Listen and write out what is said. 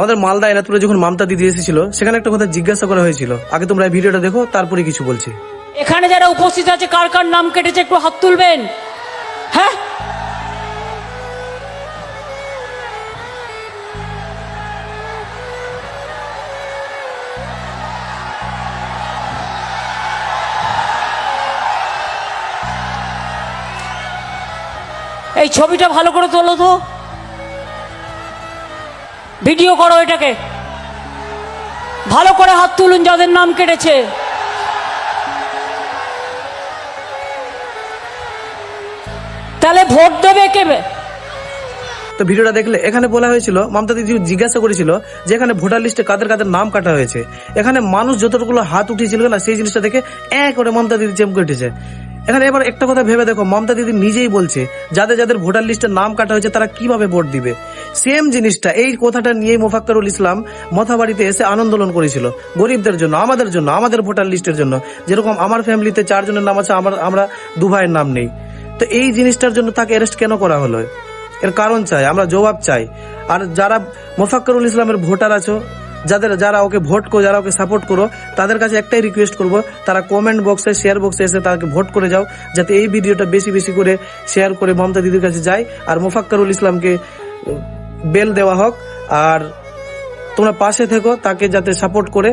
আমাদের মালদা এনাদপুরে যখন মমতা দিদি এসেছিল সেখানে একটা কথা জিজ্ঞাসা করা হয়েছিল, আগে তোমরা এই ভিডিওটা দেখো তারপরে কিছু বলছি। এখানে যারা উপস্থিত আছে কার কার নাম কেটেছে একটু হাত তুলবেন। হ্যাঁ, এই ছবিটা ভালো করে তোলো তো, ভিডিও করো এটাকে, ভালো করে হাত তুলুন যাদের নাম কেটেছে। তাহলে ভোট দেবে কে? তো ভিডিওটা দেখলে এখানে বলা হয়েছিল, মমতা দিদি জিজ্ঞাসা করেছিল যে এখানে ভোটার লিস্টে কাদের কাদের নাম কাটা হয়েছে। এখানে মানুষ যতটুকু হাত উঠিয়েছিল না সেই জিনিসটা দেখে করে মমতা দিদি চেম কেটেছে। এখানে এবার একটা কথা ভেবে দেখো, মমতা দিদি নিজেই বলছে যাদের যাদের ভোটার লিস্টের নাম কাটা হয়েছে তারা কিভাবে ভোট দিবে। সেম জিনিসটা, এই কথাটা নিয়ে মোফাক্কারুল ইসলাম মথাবাড়িতে এসে আন্দোলন করেছিল গরিবদের জন্য, আমাদের জন্য, আমাদের ভোটার লিস্টের জন্য। যেরকম আমার ফ্যামিলিতে 4 জনের নাম আছে, আমরা 2 ভাইয়ের নাম নেই। তো এই জিনিসটার জন্য তাকে অ্যারেস্ট কেন করা হলো? এর কারণ চাই, আমরা জবাব চাই। আর যারা মোফাক্কারুল ইসলামের ভোটার আছো, যারা ওকে ভোট করো, যারা ওকে সাপোর্ট করো, তাদের কাছে একটাই রিকোয়েস্ট করব, তারা কমেন্ট বক্সে, শেয়ার বক্সে এসে তাকে ভোট করে যাও, যাতে এই ভিডিওটা বেশি বেশি করে শেয়ার করে মমতা দিদির কাছে যায় আর মোফাক্কারুল ইসলামকে বেল দেওয়া হোক। আর তোমরা পাশে থেকো, তাকে যাতে সাপোর্ট করে